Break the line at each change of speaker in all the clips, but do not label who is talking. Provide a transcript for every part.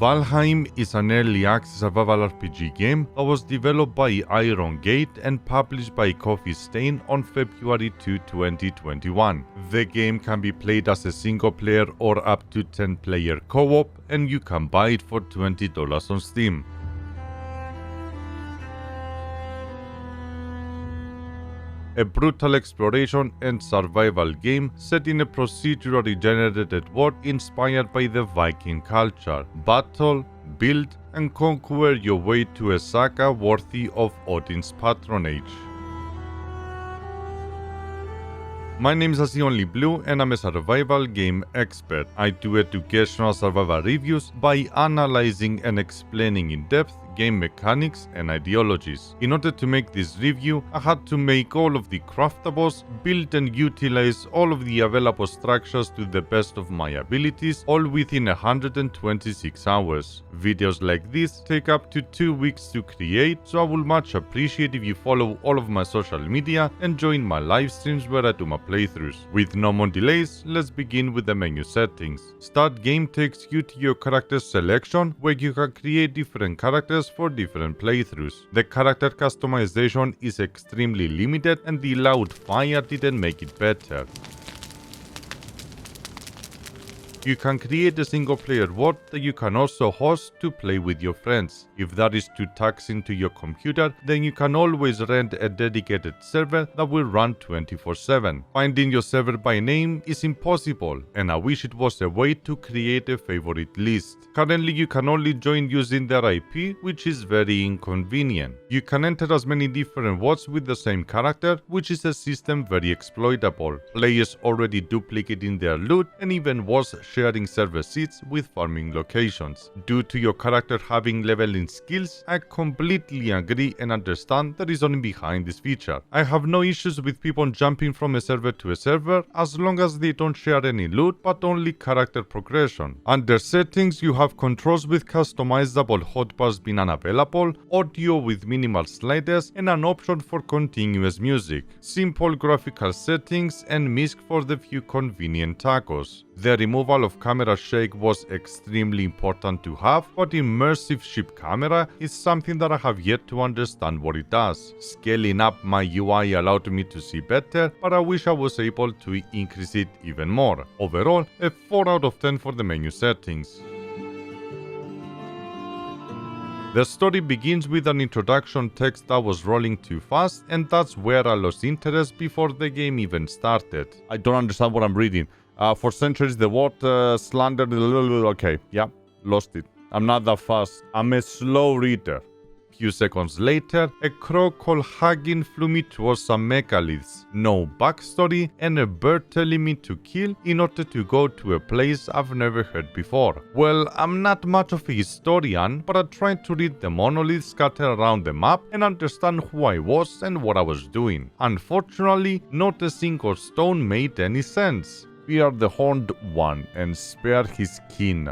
Valheim is an early access survival RPG game that was developed by Iron Gate and published by Coffee Stain on February 2, 2021. The game can be played as a single player or up to 10-player co-op, and you can buy it for $20 on Steam. A brutal exploration and survival game set in a procedurally generated world inspired by the Viking culture. Battle, build, and conquer your way to a saga worthy of Odin's patronage. My name is Blue and I'm a survival game expert. I do educational survival reviews by analyzing and explaining in depth game mechanics and ideologies. In order to make this review, I had to make all of the craftables, build and utilize all of the available structures to the best of my abilities, all within 126 hours. Videos like this take up to 2 weeks to create, so I would much appreciate if you follow all of my social media and join my live streams where I do my playthroughs. With no more delays, let's begin with the menu settings. Start game takes you to your character selection, where you can create different characters for different playthroughs. The character customization is extremely limited and the loud fire didn't make it better. You can create a single player world that you can also host to play with your friends. If that is too taxing to your computer, then you can always rent a dedicated server that will run 24/7. Finding your server by name is impossible, and I wish it was a way to create a favorite list. Currently you can only join using their IP, which is very inconvenient. You can enter as many different worlds with the same character, which is a system very exploitable. Players already duplicating their loot, and even worse, sharing server seats with farming locations. Due to your character having leveling skills, I completely agree and understand the reasoning behind this feature. I have no issues with people jumping from a server to a server as long as they don't share any loot but only character progression. Under settings, you have controls with customizable hotbars being unavailable, audio with minimal sliders, and an option for continuous music. Simple graphical settings and MISC for the few convenient tacos. The removal of camera shake was extremely important to have, but immersive ship camera is something that I have yet to understand what it does. Scaling up my UI allowed me to see better, but I wish I was able to increase it even more. Overall, a 4 out of 10 for the menu settings. The story begins with an introduction text that was rolling too fast, and that's where I lost interest before the game even started. I don't understand what I'm reading. For centuries the word slandered... Okay, yeah, lost it. I'm not that fast. I'm a slow reader. Few seconds later, a crow called Haggin flew me towards some megaliths. No backstory, and a bird telling me to kill in order to go to a place I've never heard before. Well, I'm not much of a historian, but I tried to read the monoliths scattered around the map and understand who I was and what I was doing. Unfortunately, not a single stone made any sense. Fear the Horned One and spare his kin.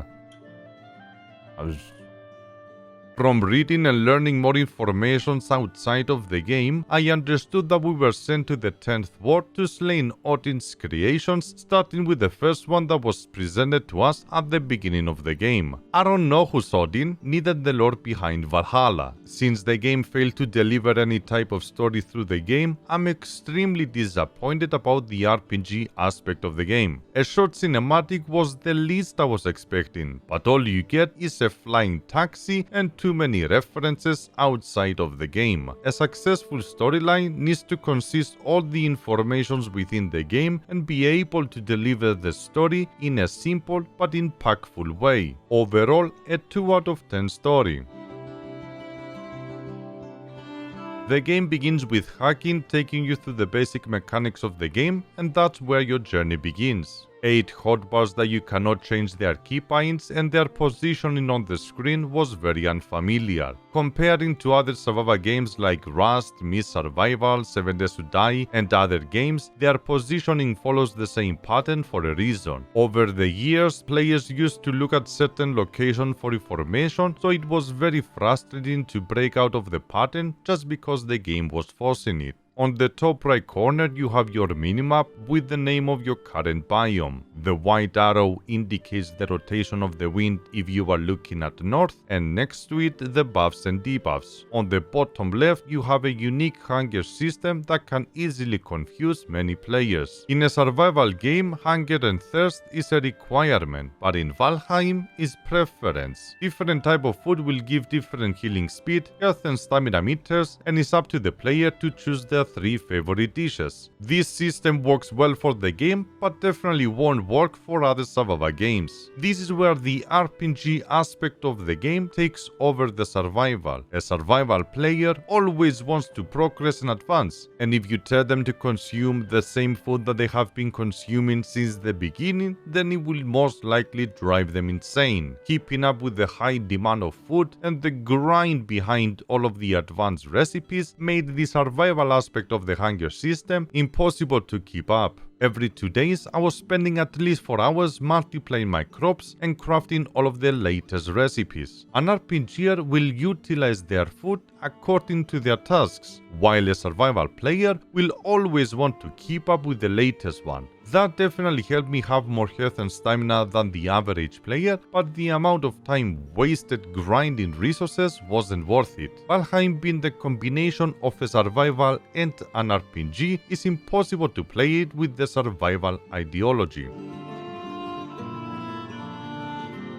From reading and learning more information outside of the game, I understood that we were sent to the 10th world to slay Odin's creations, starting with the first one that was presented to us at the beginning of the game. I don't know who's Odin, neither the lore behind Valhalla. Since the game failed to deliver any type of story through the game, I'm extremely disappointed about the RPG aspect of the game. A short cinematic was the least I was expecting, but all you get is a flying taxi and too many references outside of the game. A successful storyline needs to consist all the informations within the game and be able to deliver the story in a simple but impactful way. Overall, a 2 out of 10 story. The game begins with hacking taking you through the basic mechanics of the game, and that's where your journey begins. 8 hotbars that you cannot change their keybinds, and their positioning on the screen was very unfamiliar. Comparing to other survival games like Rust, Myst Survival, 7 Days to Die, and other games, their positioning follows the same pattern for a reason. Over the years, players used to look at certain location for information, so it was very frustrating to break out of the pattern just because the game was forcing it. On the top right corner you have your minimap with the name of your current biome. The white arrow indicates the rotation of the wind if you are looking at north, and next to it the buffs and debuffs. On the bottom left you have a unique hunger system that can easily confuse many players. In a survival game, hunger and thirst is a requirement, but in Valheim is preference. Different type of food will give different healing speed, health and stamina meters, and it's up to the player to choose their 3 favorite dishes. This system works well for the game, but definitely won't work for other survival games. This is where the RPG aspect of the game takes over the survival. A survival player always wants to progress and advance, and if you tell them to consume the same food that they have been consuming since the beginning, then it will most likely drive them insane. Keeping up with the high demand of food and the grind behind all of the advanced recipes made the survival aspect of the hunger system impossible to keep up. Every 2 days, I was spending at least 4 hours multiplying my crops and crafting all of the latest recipes. An RPGer will utilize their food according to their tasks, while a survival player will always want to keep up with the latest one. That definitely helped me have more health and stamina than the average player, but the amount of time wasted grinding resources wasn't worth it. Valheim being the combination of a survival and an RPG, is impossible to play it with the survival ideology.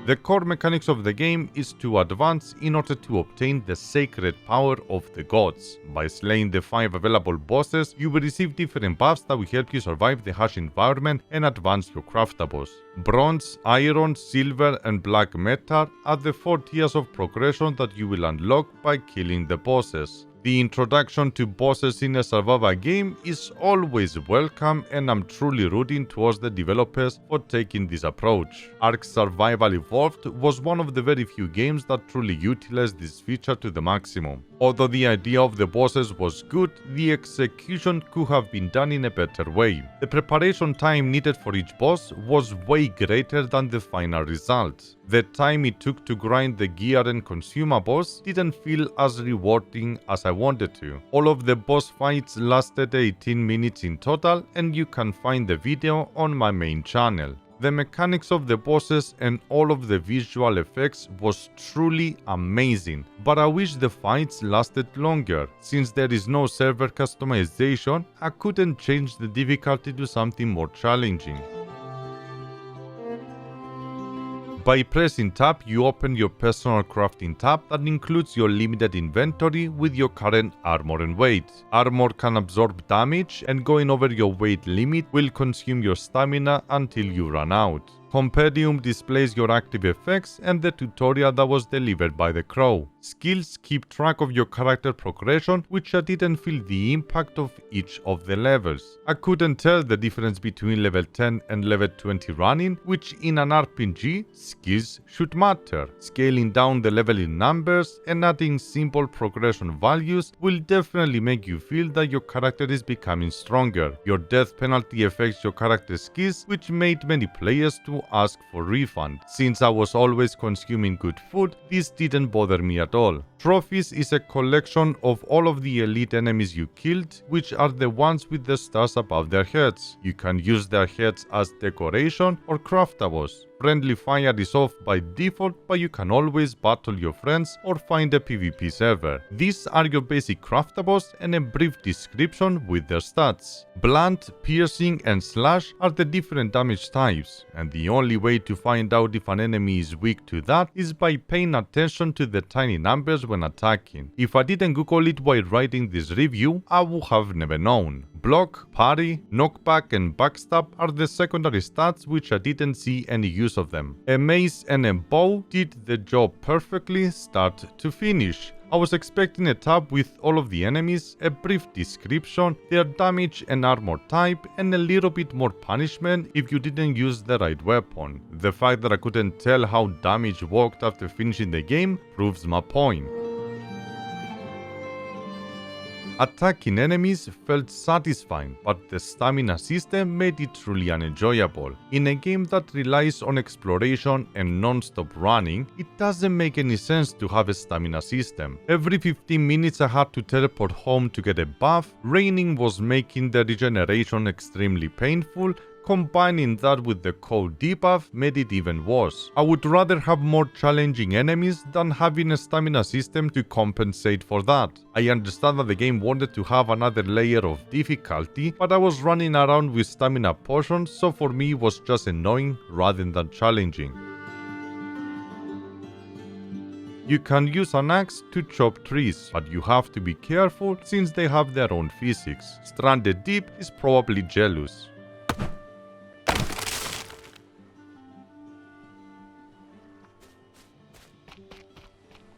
The core mechanics of the game is to advance in order to obtain the sacred power of the gods. By slaying the 5 available bosses, you will receive different buffs that will help you survive the harsh environment and advance your craftables. Bronze, iron, silver and black metal are the 4 tiers of progression that you will unlock by killing the bosses. The introduction to bosses in a survival game is always welcome, and I'm truly rooting towards the developers for taking this approach. Ark Survival Evolved was one of the very few games that truly utilized this feature to the maximum. Although the idea of the bosses was good, the execution could have been done in a better way. The preparation time needed for each boss was way greater than the final result. The time it took to grind the gear and consumables didn't feel as rewarding as I wanted to. All of the boss fights lasted 18 minutes in total, and you can find the video on my main channel. The mechanics of the bosses and all of the visual effects was truly amazing, but I wish the fights lasted longer. Since there is no server customization, I couldn't change the difficulty to something more challenging. By pressing tab, you open your personal crafting tab that includes your limited inventory with your current armor and weight. Armor can absorb damage, and going over your weight limit will consume your stamina until you run out. Compendium displays your active effects and the tutorial that was delivered by the Crow. Skills keep track of your character progression, which I didn't feel the impact of each of the levels. I couldn't tell the difference between level 10 and level 20 running, which in an RPG, skills should matter. Scaling down the level in numbers and adding simple progression values will definitely make you feel that your character is becoming stronger. Your death penalty affects your character skills, which made many players to ask for refund. Since I was always consuming good food, this didn't bother me at all. Trophies is a collection of all of the elite enemies you killed, which are the ones with the stars above their heads. You can use their heads as decoration or craftables. Friendly fire is off by default, but you can always battle your friends or find a PvP server. These are your basic craftables and a brief description with their stats. Blunt, piercing and slash are the different damage types, and the only way to find out if an enemy is weak to that is by paying attention to the tiny numbers when attacking. If I didn't Google it while writing this review, I would have never known. Block, parry, knockback and backstab are the secondary stats, which I didn't see any use of them. A mace and a bow did the job perfectly start to finish. I was expecting a tab with all of the enemies, a brief description, their damage and armor type, and a little bit more punishment if you didn't use the right weapon. The fact that I couldn't tell how damage worked after finishing the game proves my point. Attacking enemies felt satisfying, but the stamina system made it truly unenjoyable. In a game that relies on exploration and non-stop running, it doesn't make any sense to have a stamina system. Every 15 minutes I had to teleport home to get a buff. Raining was making the regeneration extremely painful. Combining that with the cold debuff made it even worse. I would rather have more challenging enemies than having a stamina system to compensate for that. I understand that the game wanted to have another layer of difficulty, but I was running around with stamina potions, so for me it was just annoying rather than challenging. You can use an axe to chop trees, but you have to be careful since they have their own physics. Stranded Deep is probably jealous.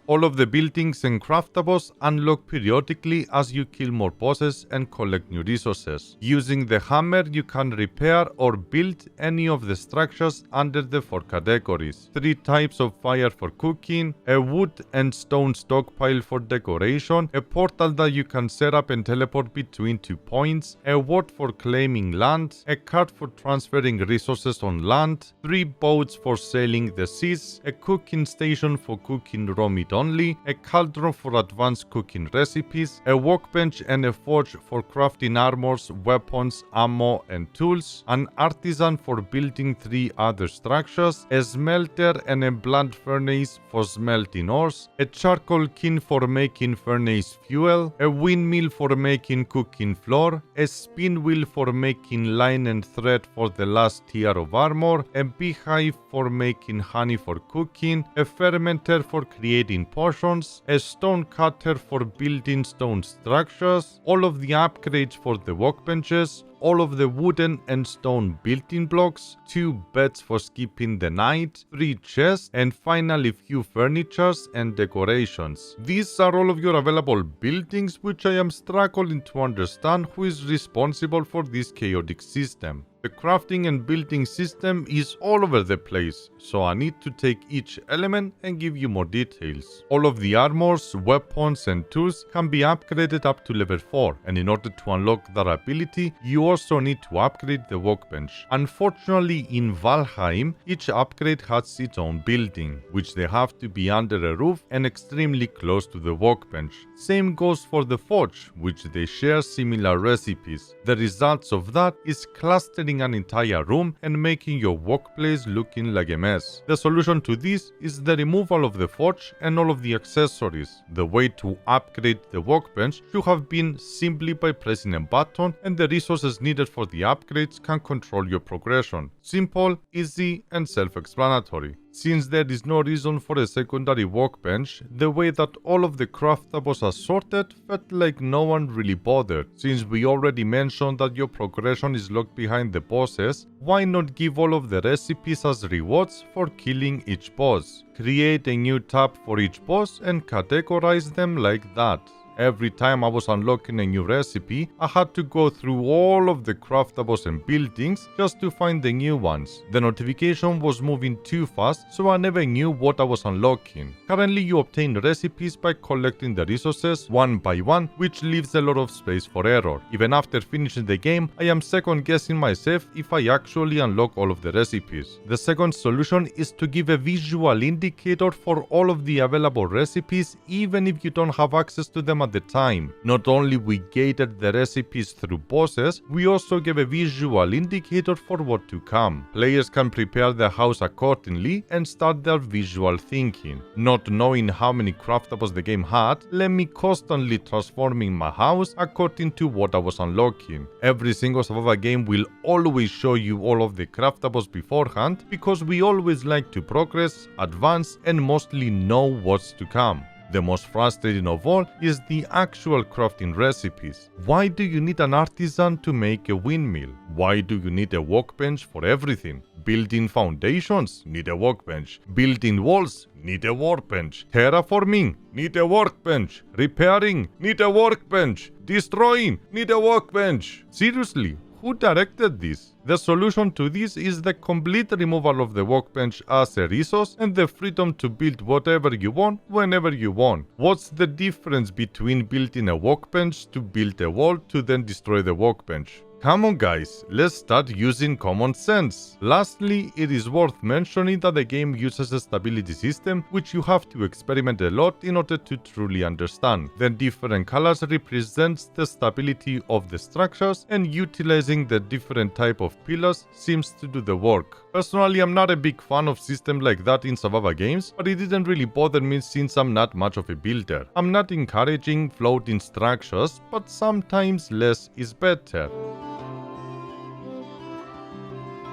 All of the buildings and craftables unlock periodically as you kill more bosses and collect new resources. Using the hammer you can repair or build any of the structures under the 4 categories. 3 types of fire for cooking, a wood and stone stockpile for decoration, a portal that you can set up and teleport between 2 points, a ward for claiming land, a cart for transferring resources on land, 3 boats for sailing the seas, a cooking station for cooking raw meat only, a cauldron for advanced cooking recipes, a workbench and a forge for crafting armors, weapons, ammo and tools, an artisan for building 3 other structures, a smelter and a blunt furnace for smelting ores, a charcoal kiln for making furnace fuel, a windmill for making cooking flour, a spin wheel for making line and thread for the last tier of armor, a beehive for making honey for cooking, a fermenter for creating potions, a stone cutter for building stone structures, all of the upgrades for the workbenches, all of the wooden and stone building blocks, 2 beds for skipping the night, 3 chests, and finally few furnitures and decorations. These are all of your available buildings, which I am struggling to understand who is responsible for this chaotic system. The crafting and building system is all over the place, so I need to take each element and give you more details. All of the armors, weapons and tools can be upgraded up to level 4, and in order to unlock that ability, you also need to upgrade the workbench. Unfortunately, in Valheim, each upgrade has its own building, which they have to be under a roof and extremely close to the workbench. Same goes for the forge, which they share similar recipes. The results of that is clustering an entire room and making your workplace looking like a mess. The solution to this is the removal of the forge and all of the accessories. The way to upgrade the workbench should have been simply by pressing a button, and the resources needed for the upgrades can control your progression. Simple, easy and self-explanatory. Since there is no reason for a secondary workbench, the way that all of the craftables are sorted felt like no one really bothered. Since we already mentioned that your progression is locked behind the bosses, why not give all of the recipes as rewards for killing each boss? Create a new tab for each boss and categorize them like that. Every time I was unlocking a new recipe, I had to go through all of the craftables and buildings just to find the new ones. The notification was moving too fast, so I never knew what I was unlocking. Currently, you obtain recipes by collecting the resources one by one, which leaves a lot of space for error. Even after finishing the game, I am second guessing myself if I actually unlock all of the recipes. The second solution is to give a visual indicator for all of the available recipes, even if you don't have access to them at the time. Not only we gated the recipes through bosses, we also gave a visual indicator for what to come. Players can prepare their house accordingly and start their visual thinking. Not knowing how many craftables the game had, let me constantly transforming my house according to what I was unlocking. Every single survival game will always show you all of the craftables beforehand, because we always like to progress, advance and mostly know what's to come. The most frustrating of all is the actual crafting recipes. Why do you need an artisan to make a windmill? Why do you need a workbench for everything? Building foundations? Need a workbench. Building walls? Need a workbench. Terraforming? Need a workbench. Repairing? Need a workbench. Destroying? Need a workbench. Seriously? Who directed this? The solution to this is the complete removal of the workbench as a resource and the freedom to build whatever you want whenever you want. What's the difference between building a workbench to build a wall to then destroy the workbench? Come on guys, let's start using common sense. Lastly, it is worth mentioning that the game uses a stability system which you have to experiment a lot in order to truly understand. The different colors represents the stability of the structures, and utilizing the different type of pillars seems to do the work. Personally, I'm not a big fan of systems like that in survival games, but it didn't really bother me since I'm not much of a builder. I'm not encouraging floating structures, but sometimes less is better.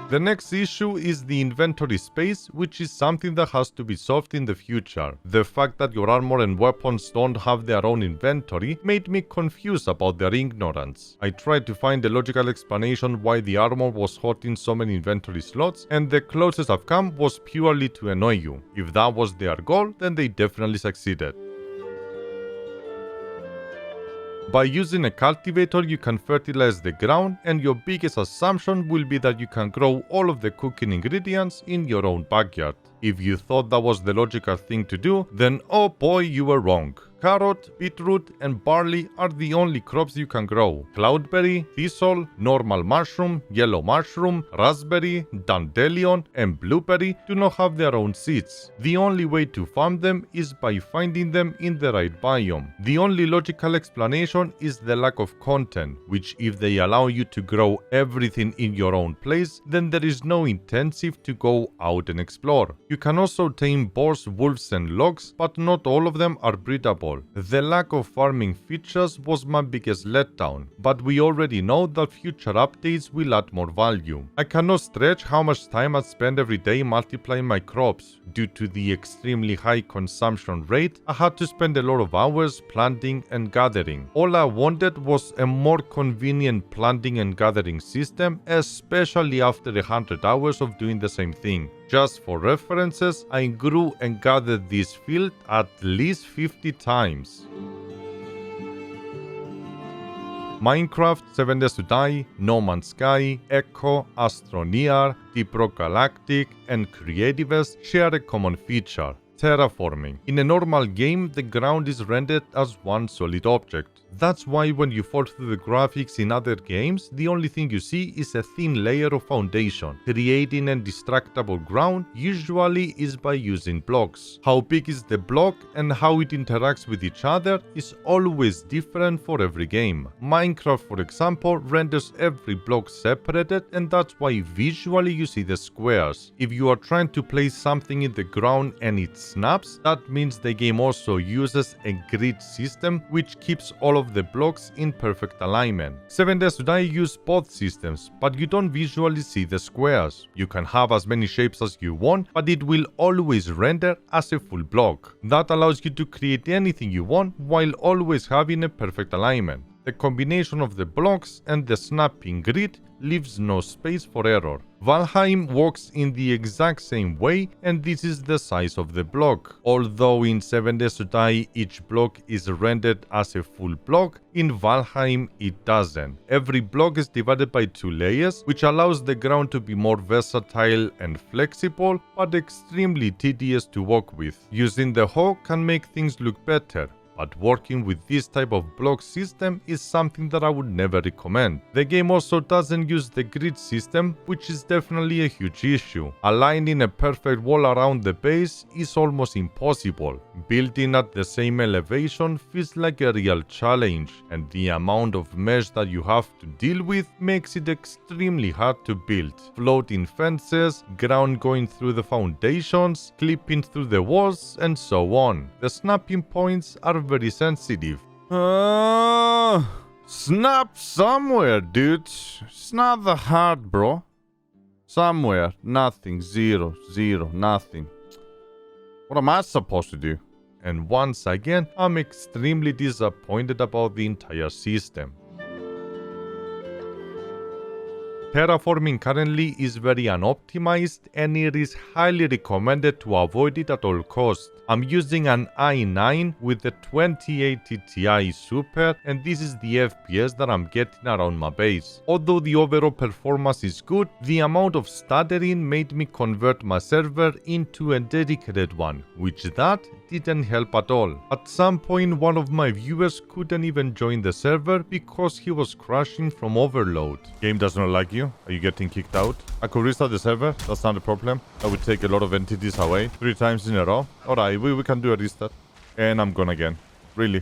The next issue is the inventory space, which is something that has to be solved in the future. The fact that your armor and weapons don't have their own inventory made me confused about their ignorance. I tried to find a logical explanation why the armor was holding so many inventory slots, and the closest I've come was purely to annoy you. If that was their goal, then they definitely succeeded. By using a cultivator, you can fertilize the ground, and your biggest assumption will be that you can grow all of the cooking ingredients in your own backyard. If you thought that was the logical thing to do, then oh boy, you were wrong. Carrot, beetroot, and barley are the only crops you can grow. Cloudberry, thistle, normal mushroom, yellow mushroom, raspberry, dandelion, and blueberry do not have their own seeds. The only way to farm them is by finding them in the right biome. The only logical explanation is the lack of content, which if they allow you to grow everything in your own place, then there is no incentive to go out and explore. You can also tame boars, wolves, and logs, but not all of them are breedable. The lack of farming features was my biggest letdown, but we already know that future updates will add more value. I cannot stretch how much time I spend every day multiplying my crops. Due to the extremely high consumption rate, I had to spend a lot of hours planting and gathering. All I wanted was a more convenient planting and gathering system, especially after 100 hours of doing the same thing. Just for references, I grew and gathered this field at least 50 times. Minecraft, 7 Days to Die, No Man's Sky, Echo, Astroneer, Deep Rock Galactic, and Creativest share a common feature: terraforming. In a normal game, the ground is rendered as one solid object. That's why when you fall through the graphics in other games, the only thing you see is a thin layer of foundation. Creating a destructible ground usually is by using blocks. How big is the block and how it interacts with each other is always different for every game. Minecraft, for example, renders every block separated, and that's why visually you see the squares. If you are trying to place something in the ground and it snaps, that means the game also uses a grid system which keeps all of the blocks in perfect alignment. 7 Days to Die use both systems, but you don't visually see the squares. You can have as many shapes as you want, but it will always render as a full block. That allows you to create anything you want while always having a perfect alignment. The combination of the blocks and the snapping grid leaves no space for error. Valheim works in the exact same way, and this is the size of the block. Although in 7 Days to Die each block is rendered as a full block, in Valheim it doesn't. Every block is divided by 2 layers, which allows the ground to be more versatile and flexible, but extremely tedious to work with. Using the hoe can make things look better, but working with this type of block system is something that I would never recommend. The game also doesn't use the grid system, which is definitely a huge issue. Aligning a perfect wall around the base is almost impossible. Building at the same elevation feels like a real challenge, and the amount of mesh that you have to deal with makes it extremely hard to build. Floating fences, ground going through the foundations, clipping through the walls, and so on. The snapping points are very sensitive. Snap somewhere, dude. It's not that hard, bro. Somewhere. Nothing. Zero. Nothing. What am I supposed to do? And once again, I'm extremely disappointed about the entire system. Terraforming currently is very unoptimized and it is highly recommended to avoid it at all costs. I'm using an i9 with the 2080 Ti Super and this is the FPS that I'm getting around my base. Although the overall performance is good, the amount of stuttering made me convert my server into a dedicated one, which that didn't help at all. At some point one of my viewers couldn't even join the server because he was crashing from overload. Game does not like you? Are you getting kicked out? I could restart the server, that's not a problem. I would take a lot of entities away 3 times in a row. Alright, we can do a restart. And I'm gone again. Really.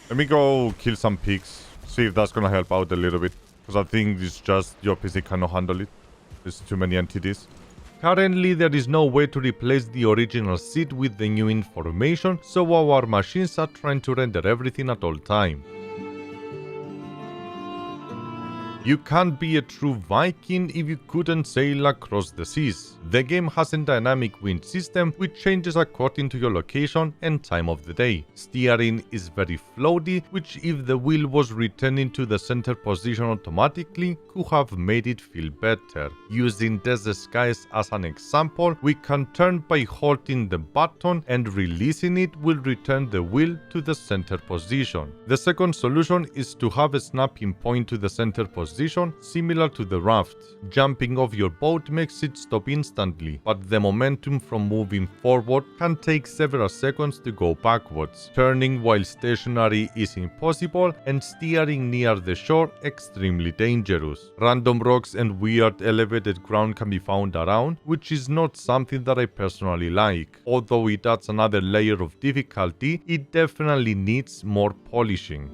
Let me go kill some pigs. See if that's gonna help out a little bit. Because I think it's just your PC cannot handle it. There's too many entities. Currently there is no way to replace the original seed with the new information, so our machines are trying to render everything at all time. You can't be a true Viking if you couldn't sail across the seas. The game has a dynamic wind system which changes according to your location and time of the day. Steering is very floaty, which if the wheel was returning to the center position automatically could have made it feel better. Using Desert Skies as an example, we can turn by holding the button and releasing it will return the wheel to the center position. The second solution is to have a snapping point to the center position similar to the raft. Jumping off your boat makes it stop instantly, but the momentum from moving forward can take several seconds to go backwards. Turning while stationary is impossible and steering near the shore extremely dangerous. Random rocks and weird elevated ground can be found around, which is not something that I personally like. Although it adds another layer of difficulty, it definitely needs more polishing.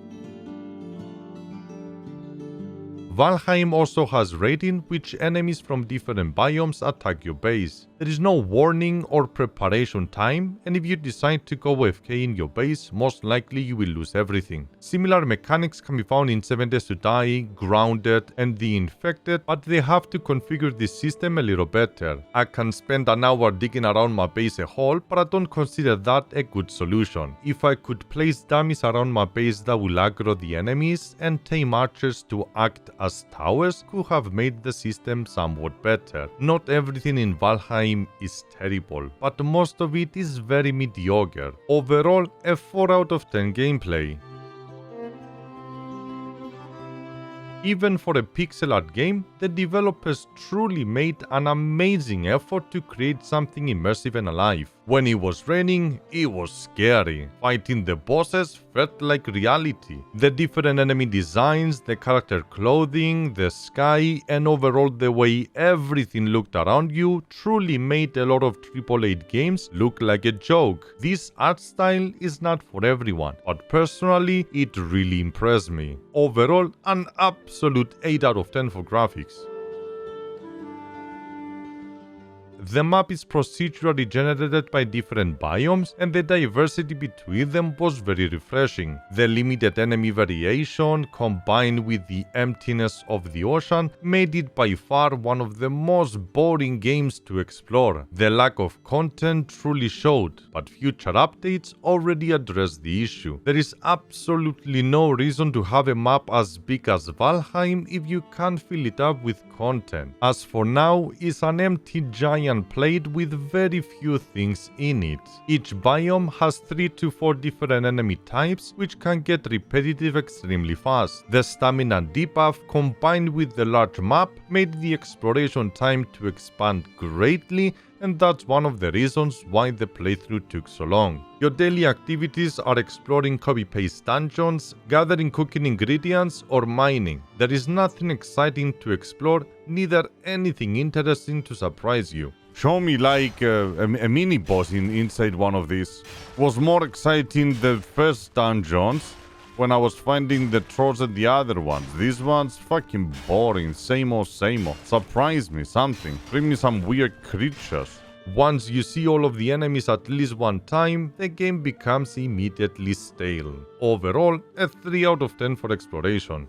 Valheim also has raiding, which enemies from different biomes attack your base. There is no warning or preparation time, and if you decide to go AFK in your base, most likely you will lose everything. Similar mechanics can be found in 7 Days to Die, Grounded, and The Infected, but they have to configure this system a little better. I can spend an hour digging around my base a hole, but I don't consider that a good solution. If I could place dummies around my base that will aggro the enemies and tame archers to act as towers, could have made the system somewhat better. Not everything in Valheim is terrible, but most of it is very mediocre. Overall, a 4 out of 10 gameplay. Even for a pixel art game, the developers truly made an amazing effort to create something immersive and alive. When it was raining, it was scary. Fighting the bosses felt like reality. The different enemy designs, the character clothing, the sky, and overall the way everything looked around you truly made a lot of AAA games look like a joke. This art style is not for everyone, but personally, it really impressed me. Overall, an absolute 8 out of 10 for graphics. The map is procedurally generated by different biomes, and the diversity between them was very refreshing. The limited enemy variation, combined with the emptiness of the ocean, made it by far one of the most boring games to explore. The lack of content truly showed, but future updates already addressed the issue. There is absolutely no reason to have a map as big as Valheim if you can't fill it up with content. As for now, it's an empty giant plate with very few things in it. Each biome has 3 to 4 different enemy types, which can get repetitive extremely fast. The stamina debuff combined with the large map made the exploration time to expand greatly, and that's one of the reasons why the playthrough took so long. Your daily activities are exploring copy-paste dungeons, gathering cooking ingredients, or mining. There is nothing exciting to explore, neither anything interesting to surprise you. Show me like a mini boss inside one of these. Was more exciting the first dungeons when I was finding the trolls and the other ones. These ones fucking boring, same old. Surprise me, something. Bring me some weird creatures. Once you see all of the enemies at least one time, the game becomes immediately stale. Overall, a 3 out of 10 for exploration.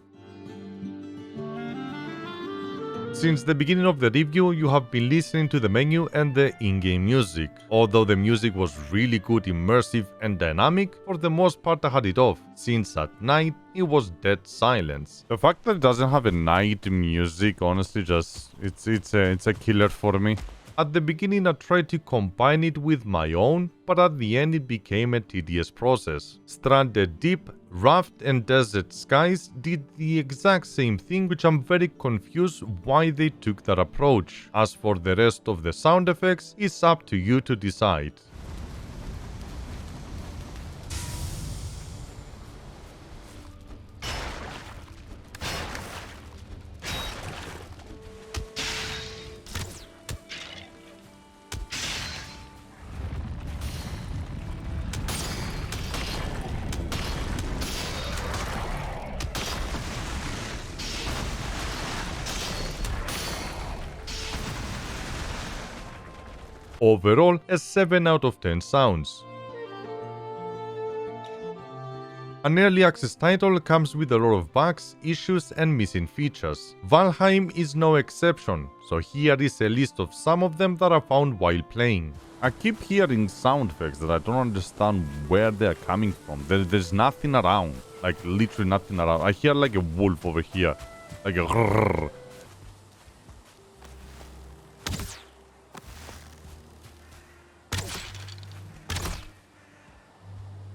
Since the beginning of the review, you have been listening to the menu and the in-game music. Although the music was really good, immersive and dynamic, for the most part I had it off, since at night it was dead silence. The fact that it doesn't have a night music, honestly, just it's a killer for me. At the beginning I tried to combine it with my own, but at the end it became a tedious process. Stranded Deep, Raft and Desert Skies did the exact same thing, which I'm very confused why they took that approach. As for the rest of the sound effects, it's up to you to decide. Overall, a 7 out of 10 sounds. An early access title comes with a lot of bugs, issues and missing features. Valheim is no exception, so here is a list of some of them that I found while playing. I keep hearing sound effects that I don't understand where they are coming from. There's nothing around, like literally nothing around. I hear like a wolf over here, like a grrrr.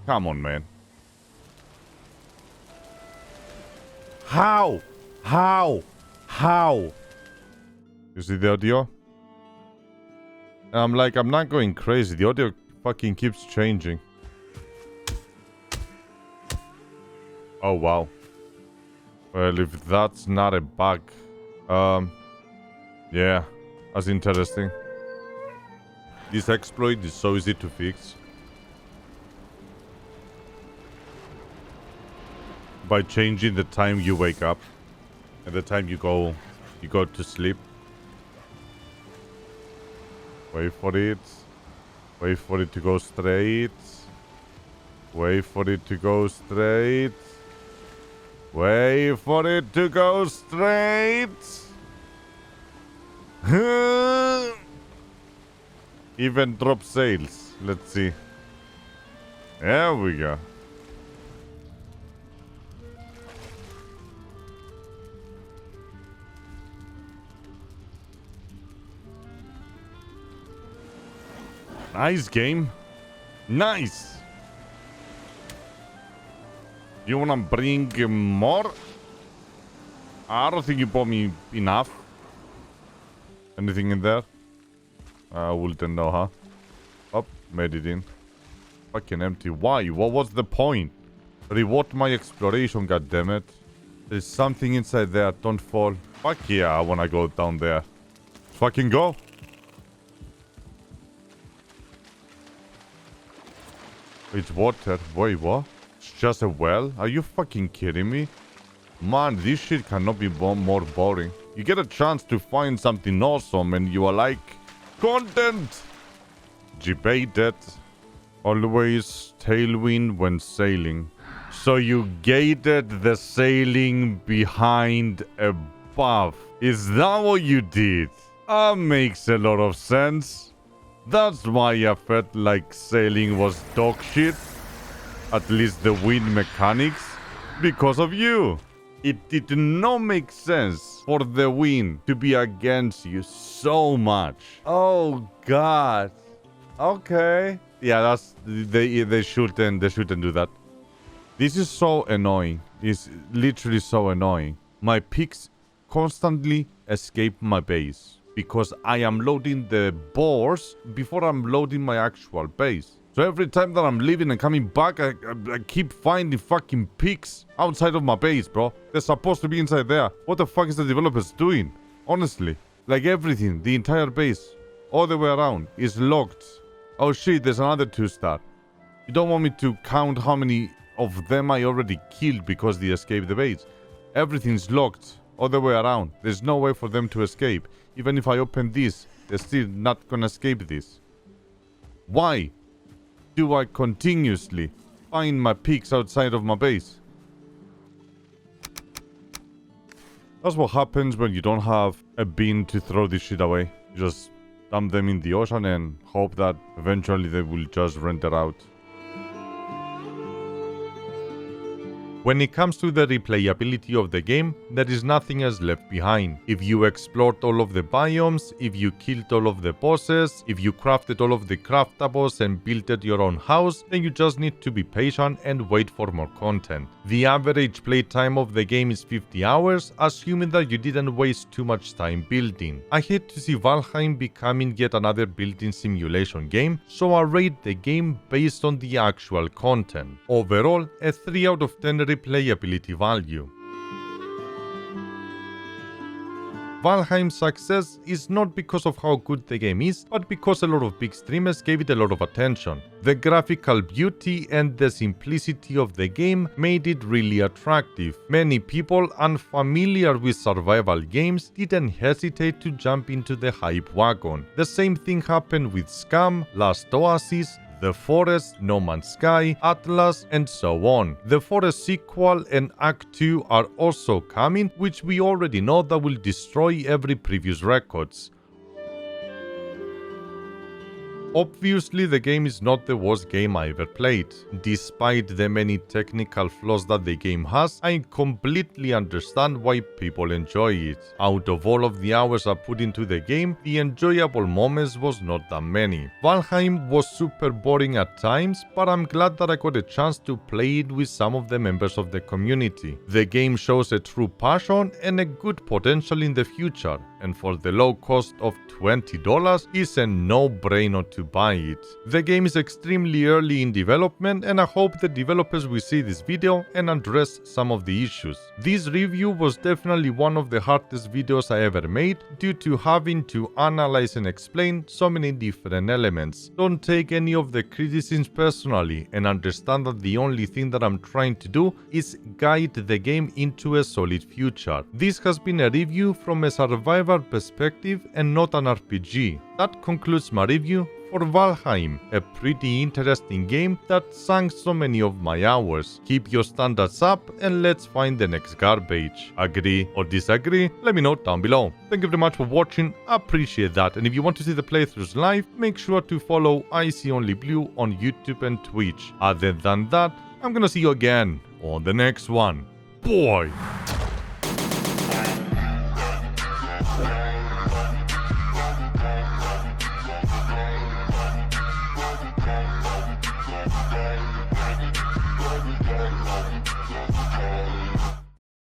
Come on, man. How? You see the audio? I'm not going crazy. The audio fucking keeps changing. Oh, wow. Well, if that's not a bug, yeah, that's interesting. This exploit is so easy to fix. By changing the time you wake up and the time you go to sleep. Wait for it. Wait for it to go straight. Wait for it to go straight. Wait for it to go straight. Even drop sails. Let's see. There we go. Nice game. Nice. You wanna bring more? I don't think you bought me enough. Anything in there? I wouldn't know, huh? Oh, made it in. Fucking empty. Why? What was the point? Reward my exploration, goddammit. There's something inside there. Don't fall. Fuck yeah, I wanna go down there. Fucking go. It's water. Wait, what? It's just a well? Are you fucking kidding me? Man, this shit cannot be more boring. You get a chance to find something awesome and you are like, content! Debated. Always tailwind when sailing. So you gated the sailing behind a buff. Is that what you did? That makes a lot of sense. That's why I felt like sailing was dog shit. At least the wind mechanics. Because of you. It did not make sense for the wind to be against you so much. Oh god. Okay. Yeah, that's they shouldn't do that. This is so annoying. It's literally so annoying. My picks constantly escape my base because I am loading the boars before I'm loading my actual base. So every time that I'm leaving and coming back, I keep finding fucking pigs outside of my base, bro. They're supposed to be inside there. What the fuck is the developers doing? Honestly. Like everything, the entire base, all the way around, is locked. Oh shit, there's another 2-star. You don't want me to count how many of them I already killed because they escaped the base. Everything's locked all the way around. There's no way for them to escape. Even if I open this, they're still not gonna escape this. Why do I continuously find my pigs outside of my base? That's what happens when you don't have a bin to throw this shit away. You just dump them in the ocean and hope that eventually they will just render out. When it comes to the replayability of the game, there is nothing else left behind. If you explored all of the biomes, if you killed all of the bosses, if you crafted all of the craftables and built your own house, then you just need to be patient and wait for more content. The average playtime of the game is 50 hours, assuming that you didn't waste too much time building. I hate to see Valheim becoming yet another building simulation game, so I rate the game based on the actual content. Overall, a 3 out of 10 replayability value. Valheim's success is not because of how good the game is, but because a lot of big streamers gave it a lot of attention. The graphical beauty and the simplicity of the game made it really attractive. Many people unfamiliar with survival games didn't hesitate to jump into the hype wagon. The same thing happened with Scum, Last Oasis, The Forest, No Man's Sky, Atlas, and so on. The Forest sequel and Act 2 are also coming, which we already know that will destroy every previous records. Obviously, the game is not the worst game I ever played. Despite the many technical flaws that the game has, I completely understand why people enjoy it. Out of all of the hours I put into the game, the enjoyable moments was not that many. Valheim was super boring at times, but I'm glad that I got a chance to play it with some of the members of the community. The game shows a true passion and a good potential in the future, and for the low cost of $20, it's a no-brainer to buy it. The game is extremely early in development, and I hope the developers will see this video and address some of the issues. This review was definitely one of the hardest videos I ever made due to having to analyze and explain so many different elements. Don't take any of the criticisms personally and understand that the only thing that I'm trying to do is guide the game into a solid future. This has been a review from a survivor perspective and not an RPG. That concludes my review for Valheim, a pretty interesting game that sank so many of my hours. Keep your standards up and let's find the next garbage. Agree or disagree? Let me know down below. Thank you very much for watching, I appreciate that, and if you want to see the playthroughs live, make sure to follow ICOnlyBlue on YouTube and Twitch. Other than that, I'm gonna see you again on the next one. Boy!